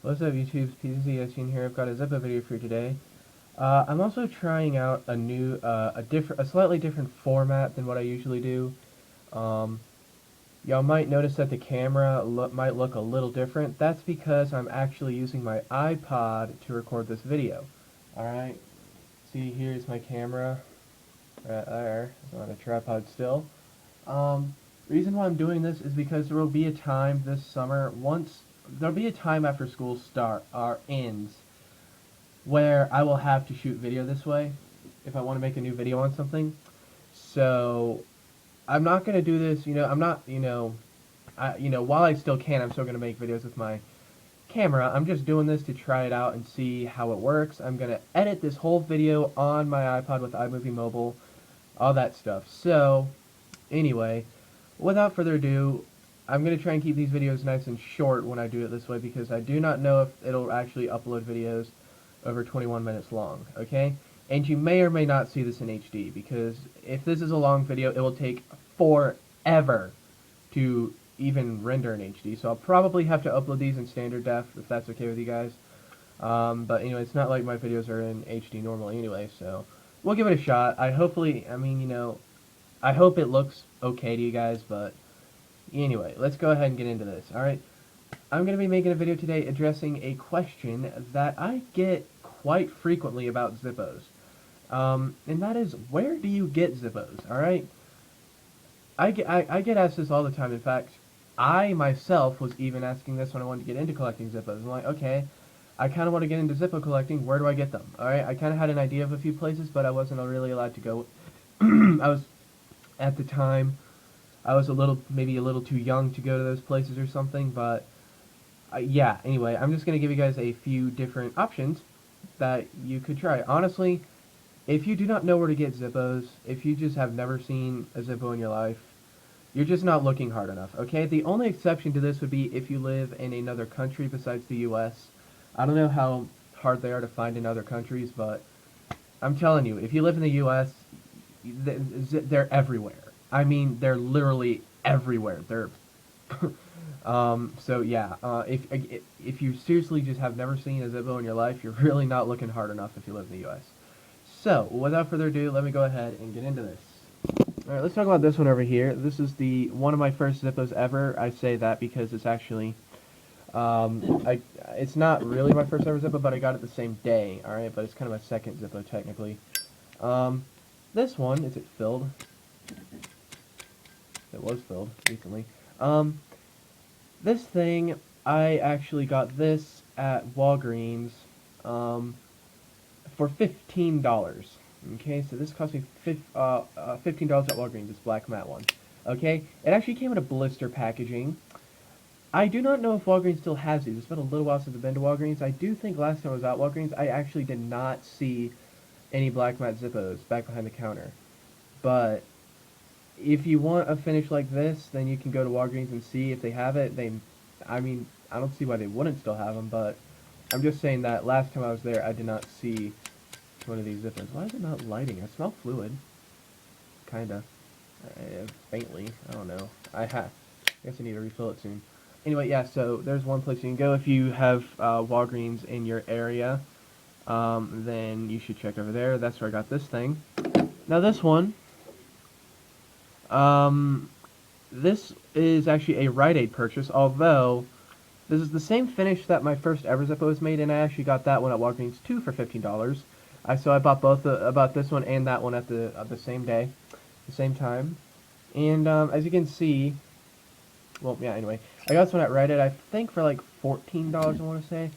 What's up, YouTube's PCC? As seen here, I've got a Zippo video for you today. I'm also trying out a new, a slightly different format than what I usually do. Um, Y'all might notice that the camera might look a little different. That's because I'm actually using my iPod to record this video. Alright, see, here's my camera, right there, it's on a tripod still. Reason why I'm doing this is because there will be a time this summer, there'll be a time after school ends, where I will have to shoot video this way if I want to make a new video on something. So I'm not gonna do this. I'm not. While I still can, I'm still gonna make videos with my camera. I'm just doing this to try it out and see how it works. I'm gonna edit this whole video on my iPod with iMovie Mobile, all that stuff. So anyway, without further ado, I'm going to try and keep these videos nice and short when I do it this way because I do not know if it'll actually upload videos over 21 minutes long, okay? And you may or may not see this in HD because if this is a long video, it will take forever to even render in HD. So I'll probably have to upload these in standard def if that's okay with you guys. But anyway, it's not like my videos are in HD normally anyway, so we'll give it a shot. I hope it looks okay to you guys, but anyway, let's go ahead and get into this, alright? I'm going to be making a video today addressing a question that I get quite frequently about Zippos. And that is, where do you get Zippos, alright? I get asked this all the time. In fact, I myself was even asking this when I wanted to get into collecting Zippos. I'm like, okay, I kind of want to get into Zippo collecting, where do I get them? Alright, I kind of had an idea of a few places, but I wasn't really allowed to go. At the time, I was maybe a little too young to go to those places or something, but yeah, anyway, I'm just going to give you guys a few different options that you could try. Honestly, if you do not know where to get Zippos, if you just have never seen a Zippo in your life, you're just not looking hard enough, okay? The only exception to this would be if you live in another country besides the US. I don't know how hard they are to find in other countries, but I'm telling you, if you live in the US, they're everywhere. I mean, they're literally everywhere. They're so yeah. If you seriously just have never seen a Zippo in your life, you're really not looking hard enough if you live in the U.S. So without further ado, let me go ahead and get into this. All right, let's talk about this one over here. This is one of my first Zippos ever. I say that because it's actually it's not really my first ever Zippo, but I got it the same day. All right, but it's kind of my second Zippo technically. This one, is it filled? It was filled recently. This thing, I actually got this at Walgreens, for $15. Okay, so this cost me $15 at Walgreens, this black matte one. Okay, it actually came in a blister packaging. I do not know if Walgreens still has these. It's been a little while since I've been to Walgreens. I do think last time I was at Walgreens, I actually did not see any black matte Zippos back behind the counter. But if you want a finish like this, then you can go to Walgreens and see if they have it. I mean, I don't see why they wouldn't still have them, but I'm just saying that last time I was there, I did not see one of these Zippos. Why is it not lighting? I smell fluid. Kinda. Faintly. I don't know. I guess I need to refill it soon. Anyway, yeah, so there's one place you can go if you have Walgreens in your area. Then you should check over there. That's where I got this thing. Now this one, this is actually a Rite Aid purchase, although this is the same finish that my first ever Zippo was made, and I actually got that one at Walgreens too for $15. So I bought both about this one and that one at the same day, the same time. And as you can see, well, yeah. Anyway, I got this one at Rite Aid, I think for like $14. I want to say.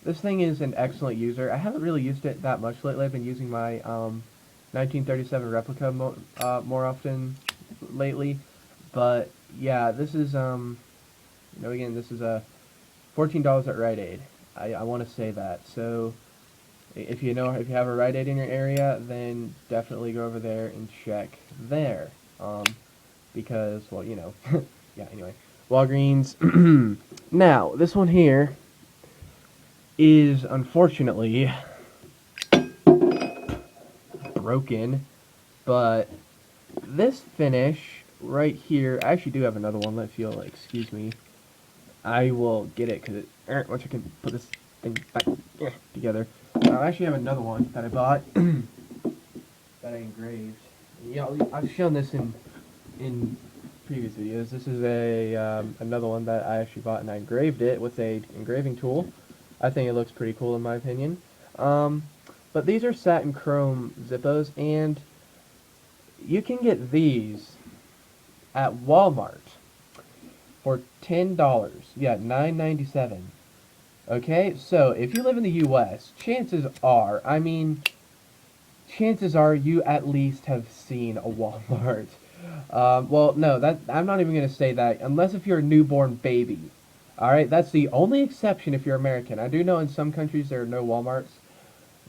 This thing is an excellent user. I haven't really used it that much lately. I've been using my 1937 replica more often lately, but yeah, this is again, this is $14 at Rite Aid. I want to say that. So if you have a Rite Aid in your area, then definitely go over there and check there, because, well, yeah. Anyway, Walgreens. Now this one here is unfortunately broken, but this finish right here, I actually do have another one, excuse me, I will get it because once I can put this thing back together. I actually have another one that I bought that I engraved. Yeah, I've shown this in previous videos. This is a another one that I actually bought and I engraved it with a engraving tool. I think it looks pretty cool in my opinion. Um, but these are satin chrome Zippos, and you can get these at Walmart for $10. Yeah, $9.97. Okay, so if you live in the U.S., chances are you at least have seen a Walmart. Well, no, that I'm not even gonna say that unless if you're a newborn baby. All right, that's the only exception if you're American. I do know in some countries there are no WalMarts,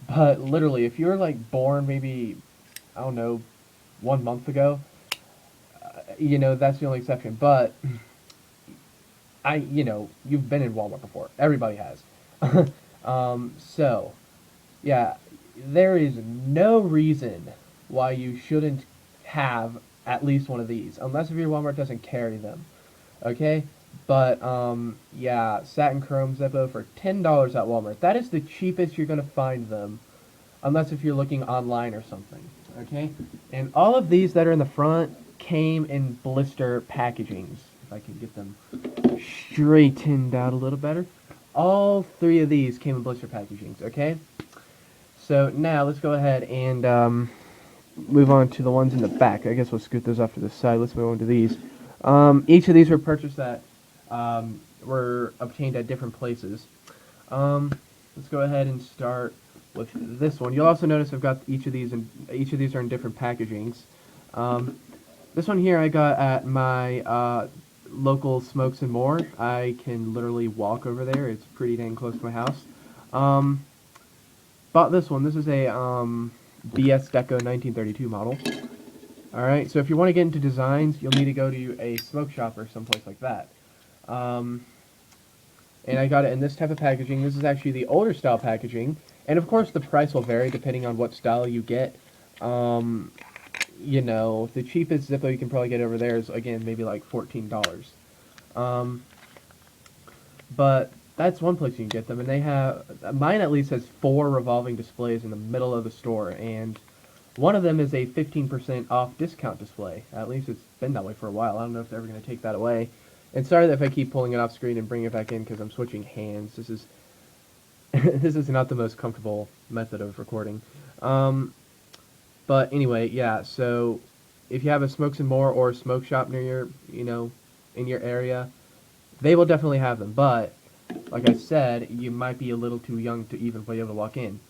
but literally, if you're like born maybe I don't know 1 month ago, that's the only exception. But you've been in Walmart before. Everybody has. So yeah, there is no reason why you shouldn't have at least one of these, unless if your Walmart doesn't carry them. Okay? But yeah, satin chrome Zippo for $10 at Walmart. That is the cheapest you're gonna find them, unless if you're looking online or something. Okay? And all of these that are in the front came in blister packagings. If I can get them straightened out a little better. All three of these came in blister packagings. Okay? So now let's go ahead and move on to the ones in the back. I guess we'll scoot those off to the side. Let's move on to these. Each of these were purchased at were obtained at different places. Let's go ahead and start with this one. You'll also notice I've got each of these are in different packagings. This one here I got at my local Smokes and More. I can literally walk over there. It's pretty dang close to my house. Bought this one. This is a BS Deco 1932 model. Alright, so if you want to get into designs, you'll need to go to a smoke shop or someplace like that. And I got it in this type of packaging. This is actually the older style packaging. And of course the price will vary depending on what style you get. The cheapest Zippo you can probably get over there is, again, maybe like $14. But that's one place you can get them, and they have, mine at least has 4 revolving displays in the middle of the store, and one of them is a 15% off discount display. At least it's been that way for a while. I don't know if they're ever going to take that away. And sorry that if I keep pulling it off screen and bringing it back in because I'm switching hands. This is this is not the most comfortable method of recording. But anyway, yeah, so if you have a Smokes and More or a smoke shop near your, in your area, they will definitely have them. But like I said, you might be a little too young to even be able to walk in.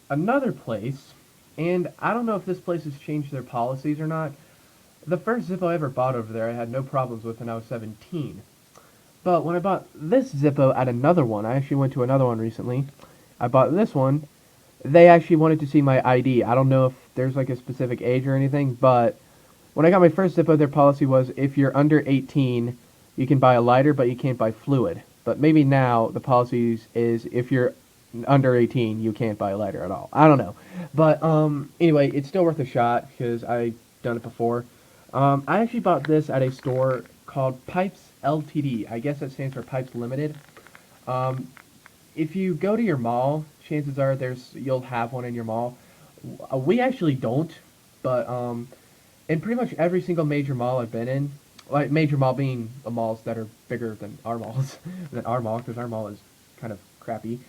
Another place, and I don't know if this place has changed their policies or not. The first Zippo I ever bought over there I had no problems with when I was 17. But when I bought this Zippo at another one, I actually went to another one recently. I bought this one. They actually wanted to see my ID. I don't know if there's like a specific age or anything, but when I got my first Zippo, their policy was if you're under 18, you can buy a lighter, but you can't buy fluid. But maybe now the policy is if you're under 18, you can't buy a lighter at all. I don't know. But anyway, it's still worth a shot because I've done it before. I actually bought this at a store called Pipes Ltd. I guess that stands for Pipes Limited. If you go to your mall, chances are you'll have one in your mall. We actually don't, but in pretty much every single major mall I've been in, like major mall being the malls that are bigger than our malls, because our mall is kind of crappy.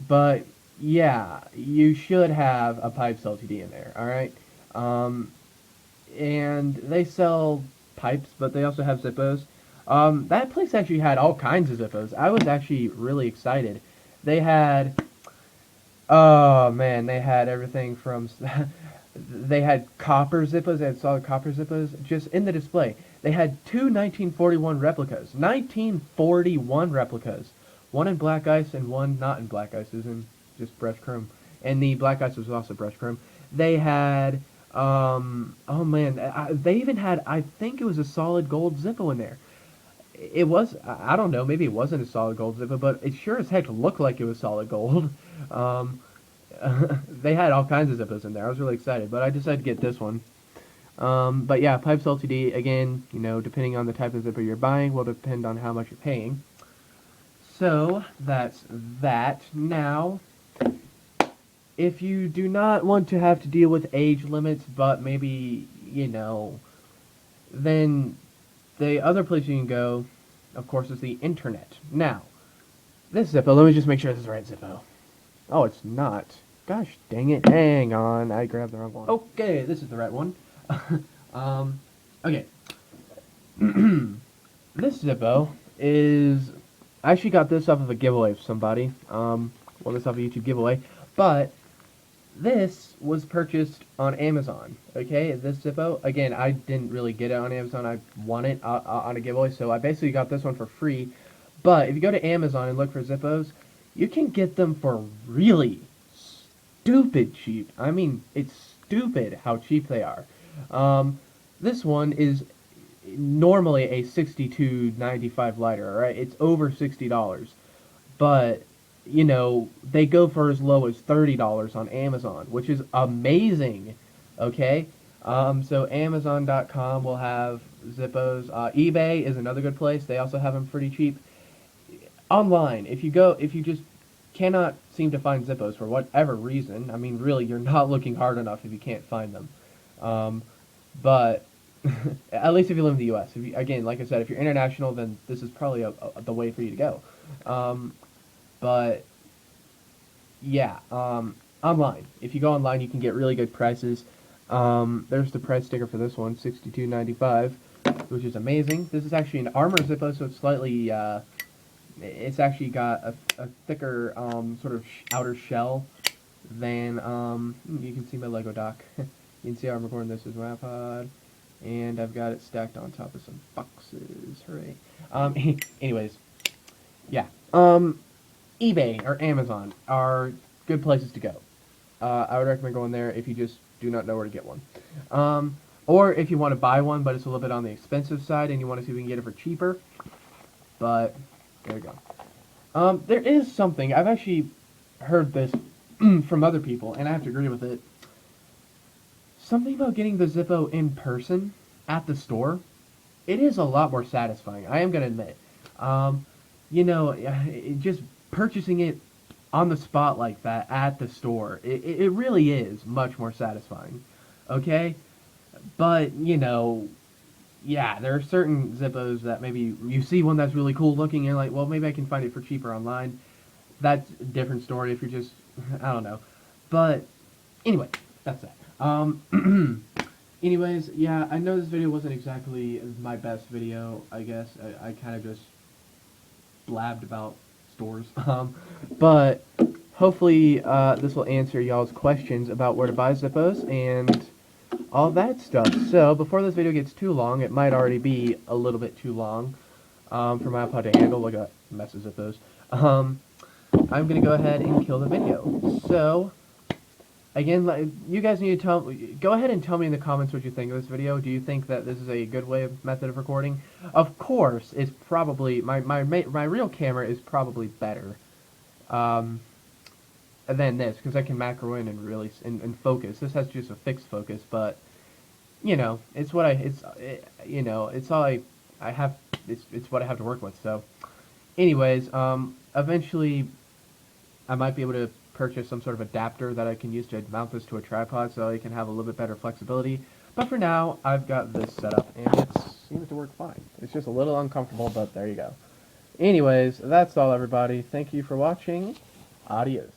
But yeah, you should have a Pipes Ltd in there. All right. And they sell pipes, but they also have Zippos. That place actually had all kinds of Zippos. I was actually really excited. They had, oh man, they had everything from, they had copper Zippos, they had solid copper Zippos, just in the display. They had 2 1941 replicas. 1941 replicas. One in black ice and one not in black ice. It was in just brushed chrome. And the black ice was also brushed chrome. They had, oh man, they even had, I think it was a solid gold Zippo in there. It was, I don't know, maybe it wasn't a solid gold Zippo, but it sure as heck looked like it was solid gold. They had all kinds of Zippos in there. I was really excited, but I decided to get this one. But yeah, pipes LTD, again, depending on the type of zipper you're buying, will depend on how much you're paying. So, that's that. Now, if you do not want to have to deal with age limits, but maybe, then the other place you can go, of course, is the internet. Now, this Zippo, let me just make sure this is the right Zippo. Oh, it's not. Gosh dang it. Hang on, I grabbed the wrong one. Okay, this is the right one. Okay. This Zippo is... I actually got this off of a giveaway from somebody. Well, this off a YouTube giveaway. But this was purchased on Amazon. Okay, this Zippo. Again, I didn't really get it on Amazon. I won it on a giveaway, so I basically got this one for free. But if you go to Amazon and look for Zippos, you can get them for really stupid cheap. I mean, it's stupid how cheap they are. This one is normally a $62.95 lighter, right? It's over $60. But, they go for as low as $30 on Amazon, which is amazing, okay? So Amazon.com will have Zippos. eBay is another good place. They also have them pretty cheap. Online, if you just cannot seem to find Zippos for whatever reason, I mean, really, you're not looking hard enough if you can't find them. But at least if you live in the U.S. Again, like I said, if you're international, then this is probably the way for you to go. But yeah, online. If you go online, you can get really good prices. There's the price sticker for this one, $62.95, which is amazing. This is actually an armor Zippo, so it's slightly, it's actually got a thicker sort of outer shell than, you can see my Lego dock. You can see how I'm recording this as my iPod, and I've got it stacked on top of some boxes. Hooray. Anyways, yeah. eBay or Amazon are good places to go. I would recommend going there if you just do not know where to get one. Or if you want to buy one, but it's a little bit on the expensive side and you want to see if we can get it for cheaper. But, there we go. There is something, I've actually heard this from other people, and I have to agree with it. Something about getting the Zippo in person at the store, it is a lot more satisfying, I am going to admit. Just purchasing it on the spot like that at the store, it really is much more satisfying, okay? But, yeah, there are certain Zippos that maybe you see one that's really cool looking and you're like, well, maybe I can find it for cheaper online. That's a different story if you're just, I don't know. But, anyway, that's that. Anyways, yeah, I know this video wasn't exactly my best video, I guess. I kind of just blabbed about stores. But hopefully this will answer y'all's questions about where to buy Zippos and all that stuff. So before this video gets too long, it might already be a little bit too long for my iPod to handle. Look at that mess of Zippos. I'm going to go ahead and kill the video. So, again, you guys need to go ahead and tell me in the comments what you think of this video. Do you think that this is a good method of recording? Of course, it's probably, my real camera is probably better than this, because I can macro in and really, and focus. This has just a fixed focus, but, it's what it's all I have, it's what I have to work with, so. Anyways, eventually, I might be able to purchase some sort of adapter that I can use to mount this to a tripod so I can have a little bit better flexibility. But for now, I've got this set up, and it seems to work fine. It's just a little uncomfortable, but there you go. Anyways, that's all, everybody. Thank you for watching. Adios.